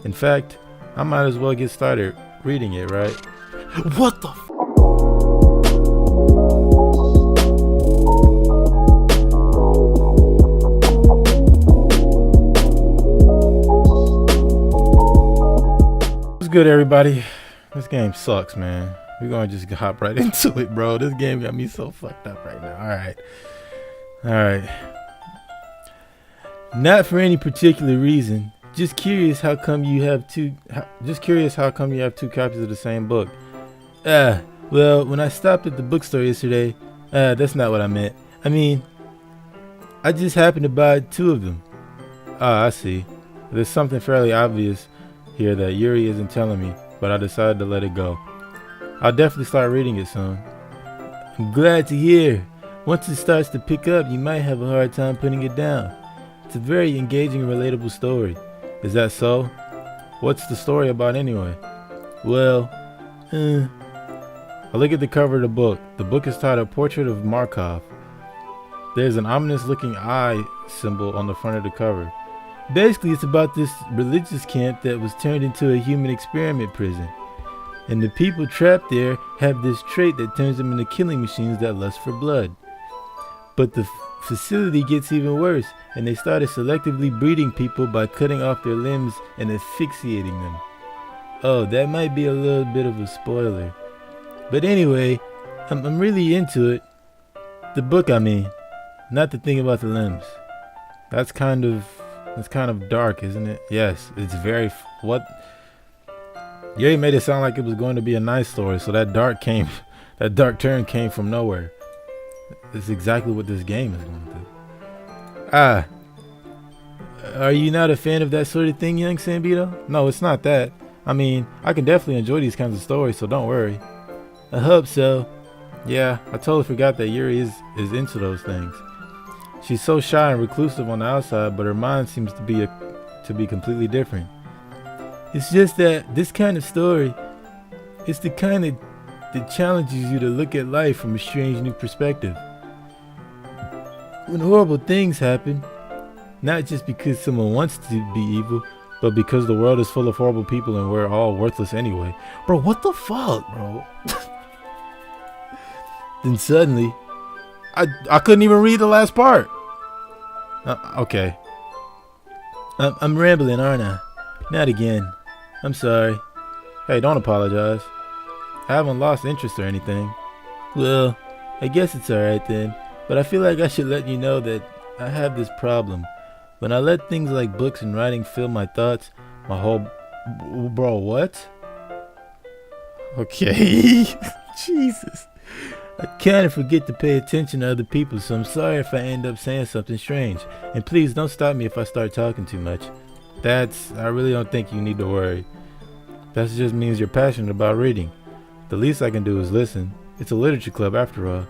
In fact, I might as well get started reading it, right? What the f- What's good, everybody? This game sucks, man. We're gonna just hop right into it, bro. This game got me so fucked up right now. Alright. Not for any particular reason. Just curious how come you have two copies of the same book. Well, when I stopped at the bookstore yesterday, that's not what I meant. I mean, I just happened to buy two of them. I see. There's something fairly obvious here that Yuri isn't telling me, but I decided to let it go. I'll definitely start reading it soon. I'm glad to hear. Once it starts to pick up, you might have a hard time putting it down. It's a very engaging and relatable story. Is that so? What's the story about anyway? Well, I look at the cover of the book. The book is titled Portrait of Markov. There's an ominous looking eye symbol on the front of the cover. Basically, it's about this religious camp that was turned into a human experiment prison. And the people trapped there have this trait that turns them into killing machines that lust for blood. But the facility gets even worse, and they started selectively breeding people by cutting off their limbs and asphyxiating them. Oh, that might be a little bit of a spoiler. But anyway, I'm really into it. The book, I mean. Not the thing about the limbs. That's kind of dark, isn't it? Yes, it's very... What? Yuri made it sound like it was going to be a nice story, so that dark turn came from nowhere. It's exactly what this game is going to do. Are you not a fan of that sort of thing, young Sambito? No, it's not that. I mean, I can definitely enjoy these kinds of stories, so don't worry. I hope so. Yeah, I totally forgot that Yuri is into those things. She's so shy and reclusive on the outside, but her mind seems to be completely different. It's just that this kind of story, it's the kind that challenges you to look at life from a strange new perspective. When horrible things happen, not just because someone wants to be evil, but because the world is full of horrible people and we're all worthless anyway. Bro, what the fuck, bro? Then suddenly, I couldn't even read the last part. Okay. I'm rambling, aren't I? Not again. I'm sorry. Hey, don't apologize. I haven't lost interest or anything. Well, I guess it's alright then. But I feel like I should let you know that I have this problem. When I let things like books and writing fill my thoughts, my whole... Bro, what? Okay. Jesus. I kind of forget to pay attention to other people, so I'm sorry if I end up saying something strange. And please don't stop me if I start talking too much. I really don't think you need to worry. That just means you're passionate about reading. The least I can do is listen. It's a literature club after all.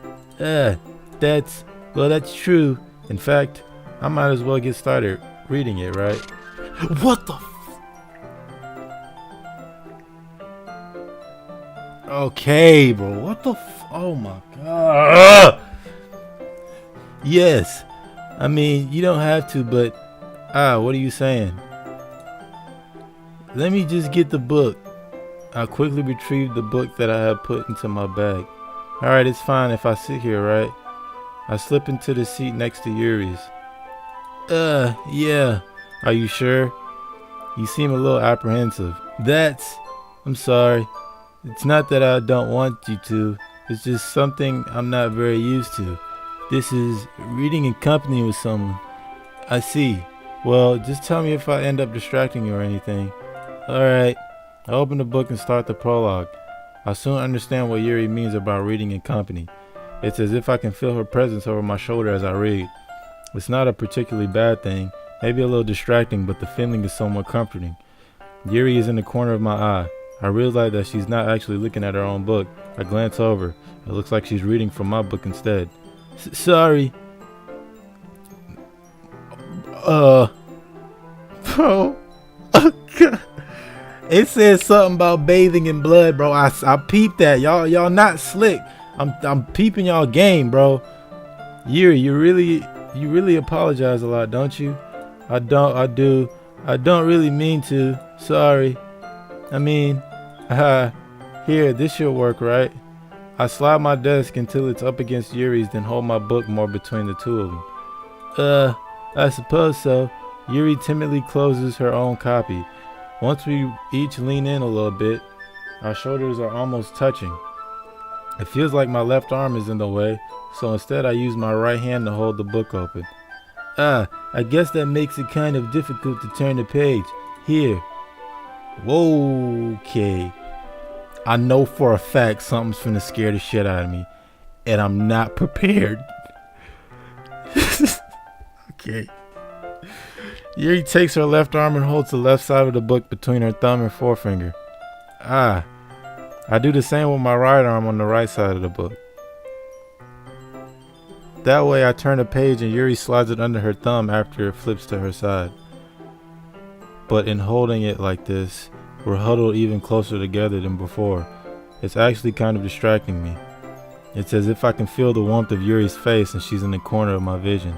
That's true. In fact, I might as well get started reading it, right? What the f- Okay, bro. What the f- Oh my god. Yes. I mean, you don't have to, but what are you saying? Let me just get the book. I quickly retrieved the book that I had put into my bag. Alright, it's fine if I sit here, right? I slip into the seat next to Yuri's. Yeah. Are you sure? You seem a little apprehensive. I'm sorry. It's not that I don't want you to. It's just something I'm not very used to. This is reading in company with someone. I see. Well, just tell me if I end up distracting you or anything. Alright. I open the book and start the prologue. I soon understand what Yuri means about reading in company. It's as if I can feel her presence over my shoulder as I read. It's not a particularly bad thing, maybe a little distracting, but the feeling is somewhat comforting. Yuri is in the corner of my eye. I realize that she's not actually looking at her own book. I glance over. It looks like she's reading from my book instead. Sorry. Bro. God. It says something about bathing in blood, bro. I peeped that. Y'all not slick. I'm peeping y'all game, bro. Yuri, you really apologize a lot, don't you? I don't really mean to. Sorry. I mean, here, this should work, right? I slide my desk until it's up against Yuri's, then hold my book more between the two of them. I suppose so. Yuri timidly closes her own copy. Once we each lean in a little bit, our shoulders are almost touching. It feels like my left arm is in the way, so instead I use my right hand to hold the book open. I guess that makes it kind of difficult to turn the page. Here. Whoa, okay. I know for a fact something's finna scare the shit out of me, and I'm not prepared. Okay. Yuri takes her left arm and holds the left side of the book between her thumb and forefinger. I do the same with my right arm on the right side of the book. That way I turn the page and Yuri slides it under her thumb after it flips to her side. But in holding it like this, we're huddled even closer together than before. It's actually kind of distracting me. It's as if I can feel the warmth of Yuri's face and she's in the corner of my vision.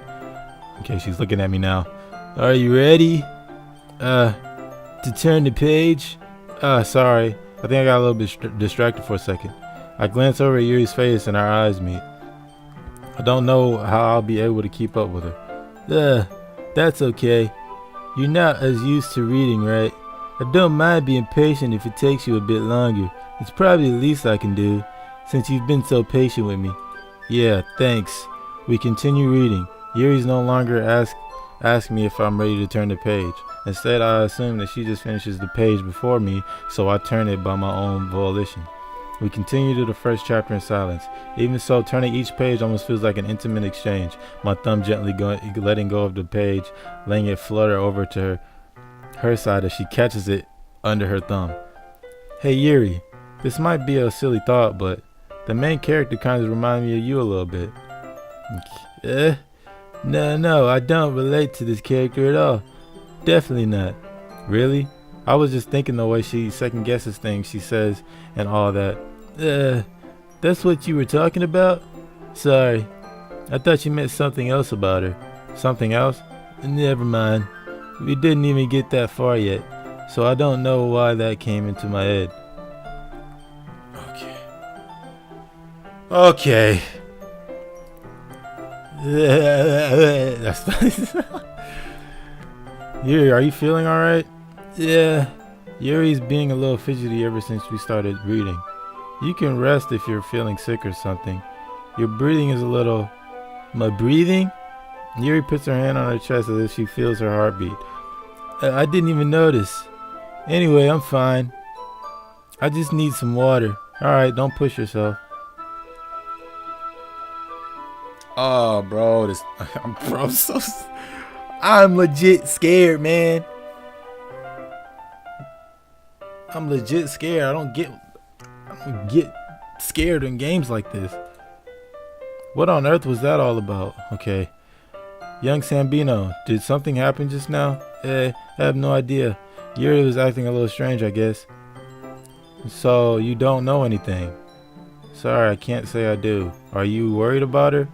Okay, she's looking at me now. Are you ready? To turn the page? Sorry. I think I got a little bit distracted for a second. I glance over at Yuri's face and our eyes meet. I don't know how I'll be able to keep up with her. That's okay. You're not as used to reading, right? I don't mind being patient if it takes you a bit longer. It's probably the least I can do, since you've been so patient with me. Yeah, thanks. We continue reading. Yuri's no longer ask me if I'm ready to turn the page. Instead, I assume that she just finishes the page before me, so I turn it by my own volition. We continue to the first chapter in silence. Even so, turning each page almost feels like an intimate exchange. My thumb gently letting go of the page, letting it flutter over to her side as she catches it under her thumb. Hey Yuri, this might be a silly thought, but the main character kind of reminds me of you a little bit. No, I don't relate to this character at all. Definitely not. Really? I was just thinking the way she second guesses things she says and all that. That's what you were talking about? Sorry. I thought you meant something else about her. Something else? Never mind. We didn't even get that far yet, so I don't know why that came into my head. Okay. That's funny. Yuri, are you feeling alright? Yeah. Yuri's being a little fidgety ever since we started reading. You can rest if you're feeling sick or something. Your breathing is a little... My breathing? Yuri puts her hand on her chest as if she feels her heartbeat. I didn't even notice. Anyway, I'm fine. I just need some water. Alright, don't push yourself. Oh, bro, I'm legit scared, man. I'm legit scared. I don't get scared in games like this. What on earth was that all about? Okay. Young Sambino, did something happen just now? I have no idea. Yuri was acting a little strange, I guess. So, you don't know anything? Sorry, I can't say I do. Are you worried about her?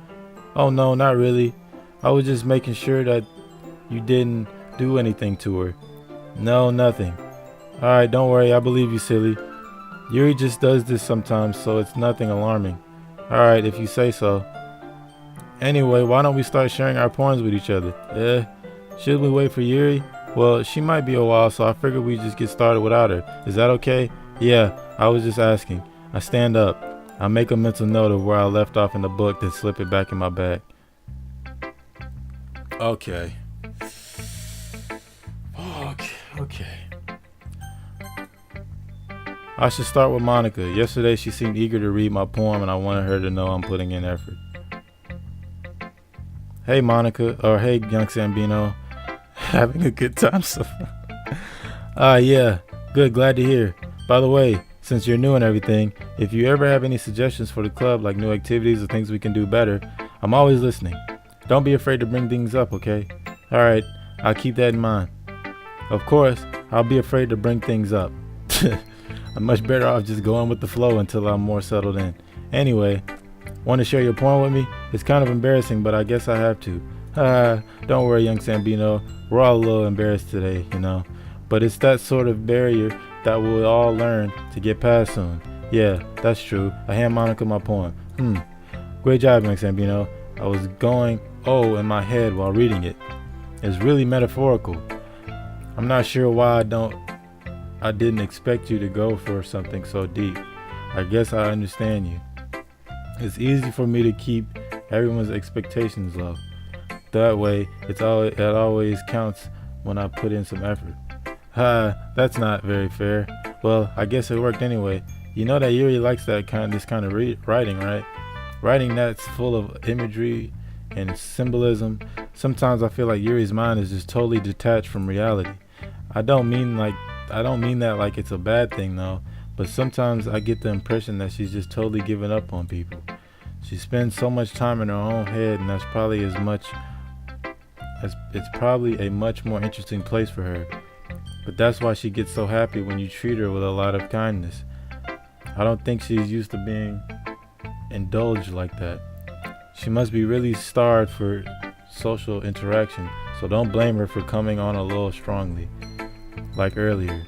Oh no, not really. I was just making sure that you didn't do anything to her. No, nothing. Alright, don't worry, I believe you, silly. Yuri just does this sometimes, so it's nothing alarming. Alright, if you say so. Anyway, why don't we start sharing our poems with each other? Should we wait for Yuri? Well, she might be a while, so I figured we'd just get started without her. Is that okay? Yeah, I was just asking. I stand up. I make a mental note of where I left off in the book, then slip it back in my bag. Okay. Okay. I should start with Monica. Yesterday she seemed eager to read my poem and I wanted her to know I'm putting in effort. Hey Monica, or hey young Sambino. Having a good time so far. Yeah, good, glad to hear. By the way, since you're new and everything, if you ever have any suggestions for the club, like new activities or things we can do better, I'm always listening. Don't be afraid to bring things up, okay? Alright, I'll keep that in mind. Of course, I'll be afraid to bring things up. I'm much better off just going with the flow until I'm more settled in. Anyway, want to share your poem with me? It's kind of embarrassing, but I guess I have to. Don't worry, young Sambino. We're all a little embarrassed today, you know. but it's that sort of barrier that we'll all learn to get past soon. Yeah, that's true. I hand Monica my poem. Great job, Max Ambino. I was going in my head while reading it. It's really metaphorical. I'm not sure why I didn't expect you to go for something so deep. I guess I understand you. It's easy for me to keep everyone's expectations low. That way, it always counts when I put in some effort. That's not very fair. Well, I guess it worked anyway. You know that Yuri likes this kind of writing, right? Writing that's full of imagery and symbolism. Sometimes I feel like Yuri's mind is just totally detached from reality. I don't mean that like it's a bad thing though, but sometimes I get the impression that she's just totally given up on people. She spends so much time in her own head, and it's probably a much more interesting place for her. But that's why she gets so happy when you treat her with a lot of kindness. I don't think she's used to being indulged like that. She must be really starved for social interaction, so don't blame her for coming on a little strongly. Like earlier,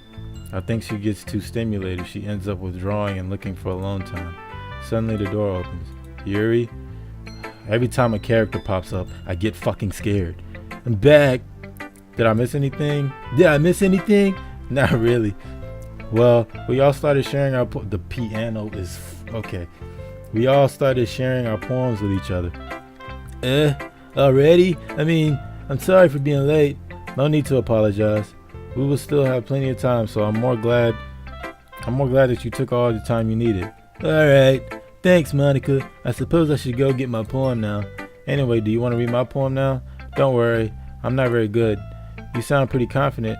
I think she gets too stimulated. She ends up withdrawing and looking for alone time. Suddenly the door opens. Yuri? Every time a character pops up, I get fucking scared. I'm back. Did I miss anything? Not really. Well, we all started sharing the piano is okay. We all started sharing our poems with each other. Already? I mean, I'm sorry for being late. No need to apologize. We will still have plenty of time, so I'm more glad that you took all the time you needed. Alright. Thanks, Monica. I suppose I should go get my poem now. Anyway, do you want to read my poem now? Don't worry. I'm not very good. You sound pretty confident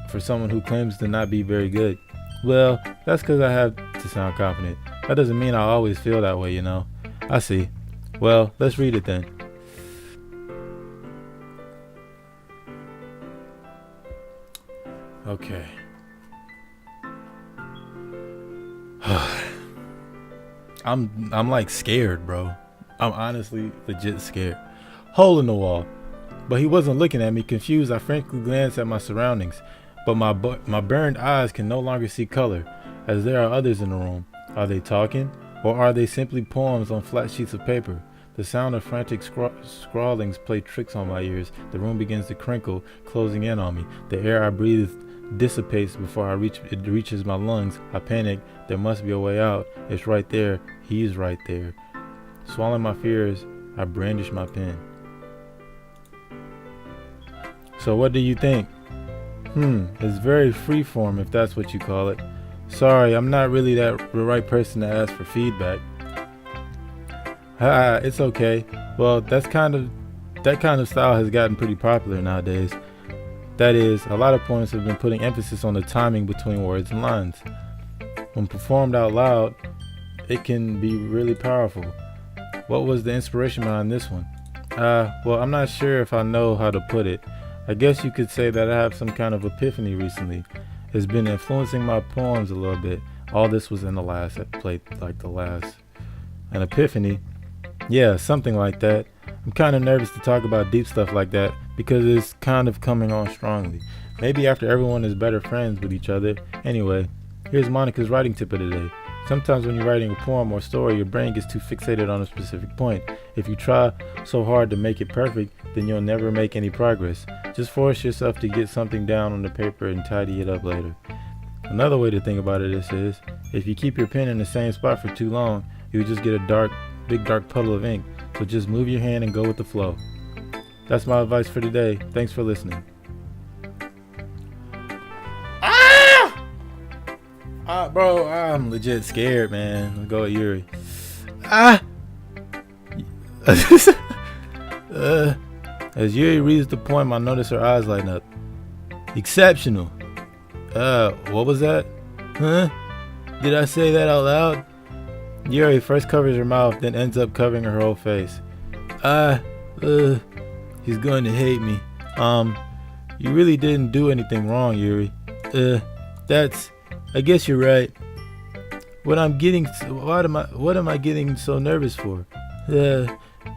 for someone who claims to not be very good. Well, that's because I have to sound confident. That doesn't mean I always feel that way, you know. I see. Well, let's read it then. Okay. I'm like scared, bro. I'm honestly legit scared. Hole in the wall. But he wasn't looking at me. Confused, I frankly glanced at my surroundings. But my burned eyes can no longer see color, as there are others in the room. Are they talking? Or are they simply poems on flat sheets of paper? The sound of frantic scrawlings play tricks on my ears. The room begins to crinkle, closing in on me. The air I breathe dissipates before it reaches my lungs. I panic. There must be a way out. It's right there. He's right there. Swallowing my fears, I brandish my pen. So what do you think? It's very freeform, if that's what you call it. Sorry, I'm not really the right person to ask for feedback. It's okay. Well, that kind of style has gotten pretty popular nowadays. That is, a lot of poems have been putting emphasis on the timing between words and lines. When performed out loud, it can be really powerful. What was the inspiration behind this one? Well, I'm not sure if I know how to put it. I guess you could say that I have some kind of epiphany recently. It's been influencing my poems a little bit. All this was in the last. An epiphany? Yeah, something like that. I'm kind of nervous to talk about deep stuff like that because it's kind of coming on strongly. Maybe after everyone is better friends with each other. Anyway, here's Monica's writing tip of the day. Sometimes when you're writing a poem or story, your brain gets too fixated on a specific point. If you try so hard to make it perfect, then you'll never make any progress. Just force yourself to get something down on the paper and tidy it up later. Another way to think about it is, if you keep your pen in the same spot for too long, you'll just get a big dark puddle of ink. So just move your hand and go with the flow. That's my advice for today. Thanks for listening. Bro, I'm legit scared, man. Let's go with Yuri. As Yuri reads the poem, I notice her eyes lighten up. Exceptional. What was that? Huh? Did I say that out loud? Yuri first covers her mouth, then ends up covering her whole face. He's going to hate me. You really didn't do anything wrong, Yuri. I guess you're right. What am I getting so nervous for?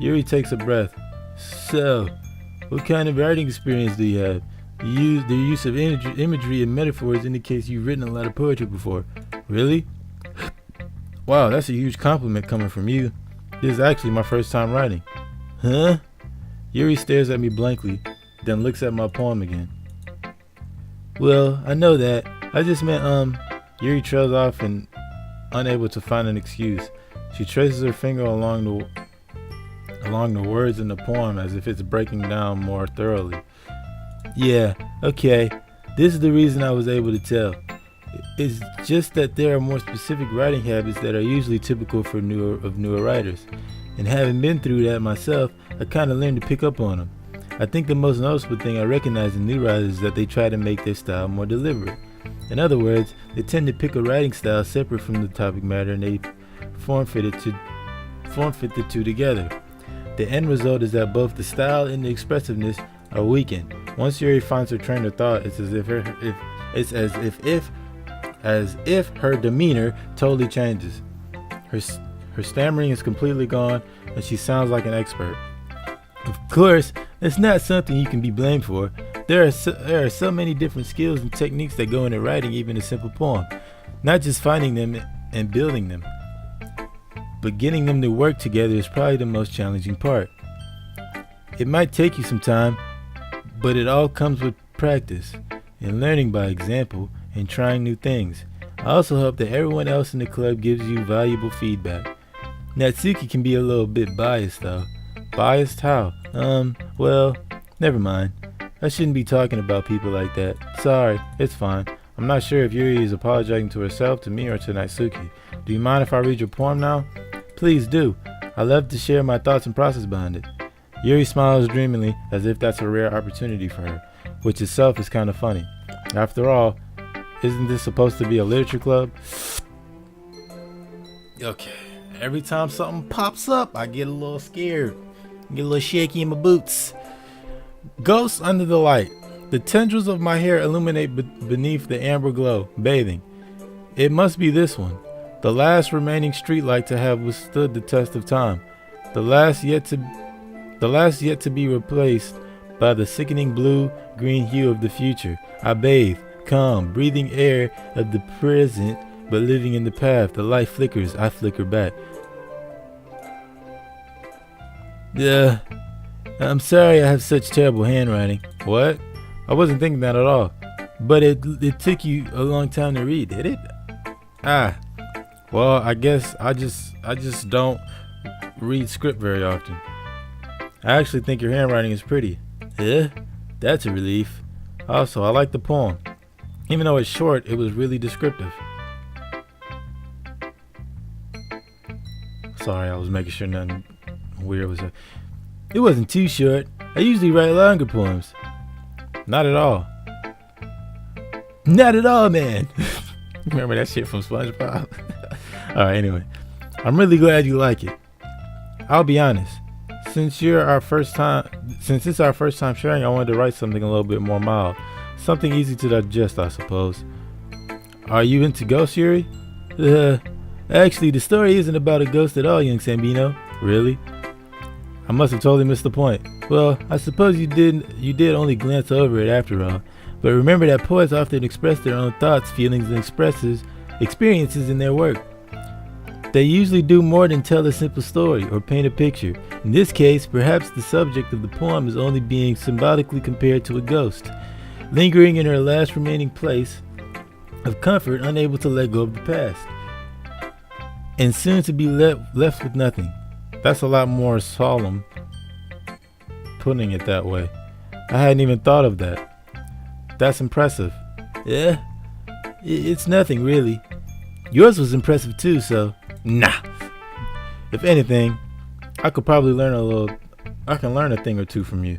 Yuri takes a breath. So, what kind of writing experience do you have? The use of imagery and metaphors indicates you've written a lot of poetry before. Really? Wow, that's a huge compliment coming from you. This is actually my first time writing. Huh? Yuri stares at me blankly, then looks at my poem again. Well, I know that. I just meant, Yuri trails off and unable to find an excuse. She traces her finger along the words in the poem as if it's breaking down more thoroughly. Yeah, okay. This is the reason I was able to tell. It's just that there are more specific writing habits that are usually typical for newer writers. And having been through that myself, I kind of learned to pick up on them. I think the most noticeable thing I recognize in new writers is that they try to make their style more deliberate. In other words, they tend to pick a writing style separate from the topic matter and they form fit the two together. The end result is that both the style and the expressiveness are weakened. Once Yuri finds her train of thought, it's as if her demeanor totally changes. Her stammering is completely gone, and she sounds like an expert. Of course, it's not something you can be blamed for. There are so many different skills and techniques that go into writing even a simple poem. Not just finding them and building them, but getting them to work together is probably the most challenging part. It might take you some time, but it all comes with practice and learning by example and trying new things. I also hope that everyone else in the club gives you valuable feedback. Natsuki can be a little bit biased though. Biased how? Well, never mind. I shouldn't be talking about people like that. Sorry, it's fine. I'm not sure if Yuri is apologizing to herself, to me, or to Natsuki. Do you mind if I read your poem now? Please do. I love to share my thoughts and process behind it. Yuri smiles dreamily as if that's a rare opportunity for her, which itself is kind of funny. After all, isn't this supposed to be a literature club? Okay, every time something pops up, I get a little scared. Get a little shaky in my boots. Ghosts under the light. The tendrils of my hair illuminate beneath the amber glow, bathing. It must be this one, the last remaining streetlight to have withstood the test of time, the last yet to be replaced by the sickening blue-green hue of the future. I bathe, calm, breathing air of the present, but living in the past. The light flickers, I flicker back. I'm sorry I have such terrible handwriting. What? I wasn't thinking that at all. But it took you a long time to read, did it? Well, I guess I just don't read script very often. I actually think your handwriting is pretty. Yeah? That's a relief. Also, I like the poem. Even though it's short, it was really descriptive. Sorry, I was making sure nothing weird was. It wasn't too short. I usually write longer poems. Not at all. Not at all, man. Remember that shit from SpongeBob? Alright, anyway. I'm really glad you like it. I'll be honest. Since it's our first time sharing, I wanted to write something a little bit more mild. Something easy to digest, I suppose. Are you into ghosts, Yuri? Actually, the story isn't about a ghost at all, young Sambino. Really? I must have totally missed the point. Well, I suppose you did only glance over it after all. But remember that poets often express their own thoughts, feelings, and experiences in their work. They usually do more than tell a simple story or paint a picture. In this case, perhaps the subject of the poem is only being symbolically compared to a ghost, lingering in her last remaining place of comfort, unable to let go of the past, and soon to be left with nothing. That's a lot more solemn, putting it that way. I hadn't even thought of that. That's impressive. Yeah, it's nothing really. Yours was impressive too, so nah. If anything, I could probably learn a thing or two from you.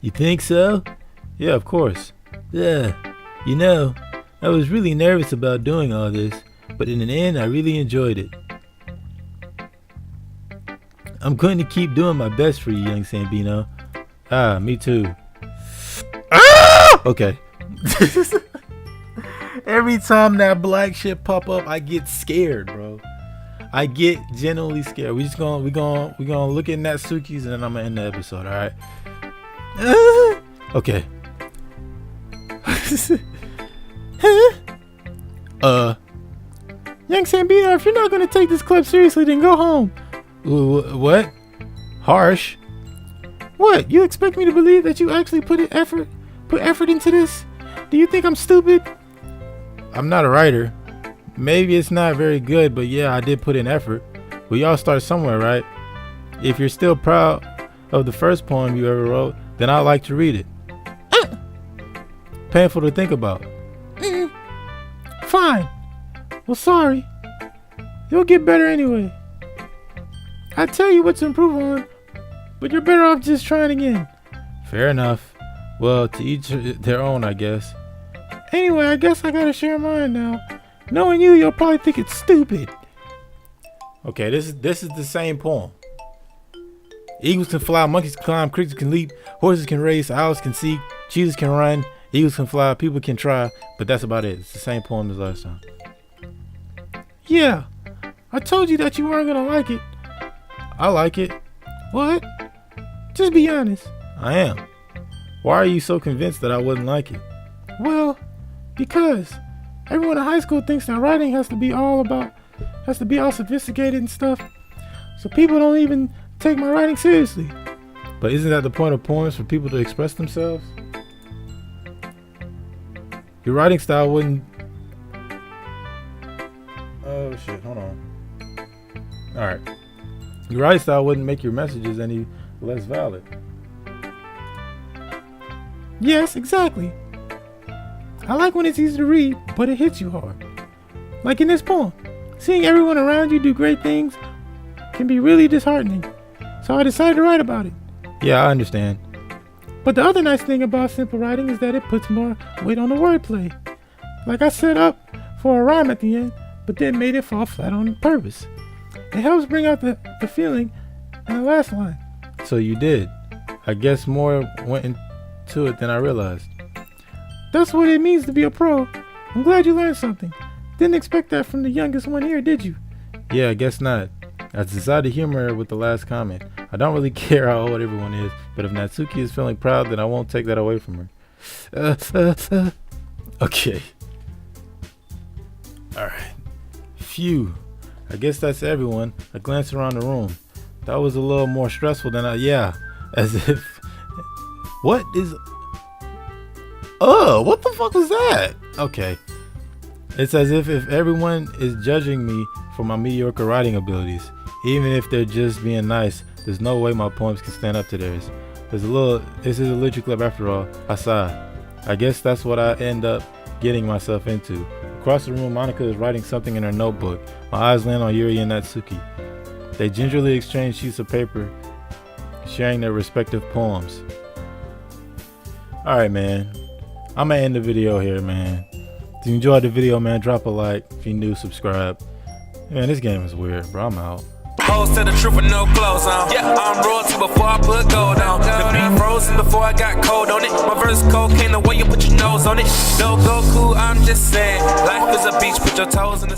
You think so? Yeah, of course. Yeah, I was really nervous about doing all this, but in the end, I really enjoyed it. I'm going to keep doing my best for you, young Sambino. Me too. Okay. Every time that black shit pop up, I get scared, bro. I get genuinely scared. We gonna look at Natsuki's and then I'm gonna end the episode. All right. Okay. Huh? Young Sambito, if you're not gonna take this club seriously, then go home. What? Harsh. What? You expect me to believe that you actually put effort into this? Do you think I'm stupid? I'm not a writer. Maybe it's not very good, but yeah, I did put in effort. We all start somewhere, right? If you're still proud of the first poem you ever wrote, then I'd like to read it. Painful to think about. Fine. Well, sorry. You'll get better anyway. I tell you what to improve on, but you're better off just trying again. Fair enough. Well, to each their own, I guess. Anyway, I guess I gotta share mine now. Knowing you, you'll probably think it's stupid. Okay, this is the same poem. Eagles can fly, monkeys can climb, creatures can leap, horses can race, owls can seek, cheetahs can run, eagles can fly, people can try, but that's about it. It's the same poem as last time. Yeah, I told you that you weren't gonna like it. I like it. What? Just be honest. I am. Why are you so convinced that I wouldn't like it? Well, because everyone in high school thinks that writing has to be all sophisticated and stuff. So people don't even take my writing seriously. But isn't that the point of poems, for people to express themselves? Your writing style wouldn't... Oh shit, hold on. Alright. Your writing style wouldn't make your messages any less valid. Yes, exactly. I like when it's easy to read, but it hits you hard. Like in this poem. Seeing everyone around you do great things can be really disheartening. So I decided to write about it. Yeah, I understand. But the other nice thing about simple writing is that it puts more weight on the wordplay. Like I set up for a rhyme at the end, but then made it fall flat on purpose. It helps bring out the feeling in the last line. So you did. I guess more went into it than I realized. That's what it means to be a pro. I'm glad you learned something. Didn't expect that from the youngest one here, did you? Yeah, I guess not. I decided to humor her with the last comment. I don't really care how old everyone is, but if Natsuki is feeling proud, then I won't take that away from her. Okay. Alright. Phew. I guess that's everyone. I glanced around the room. That was a little more stressful than as if... What the fuck was that? Okay. It's as if everyone is judging me for my mediocre writing abilities. Even if they're just being nice, there's no way my poems can stand up to theirs. This is a literature club after all. I sigh. I guess that's what I end up getting myself into. Across the room, Monica is writing something in her notebook. My eyes land on Yuri and Natsuki. They gingerly exchange sheets of paper, sharing their respective poems. Alright, man. I'm gonna end the video here, man. If you enjoyed the video, man, drop a like. If you're new, subscribe. Man, this game is weird, bro. I'm out. Hoes tell the truth with no clothes on. Yeah, I'm royalty before I put gold on. The beat frozen before I got cold on it. My verse cocaine, the way you put your nose on it. No Goku, I'm just saying. Life is a beach, put your toes in the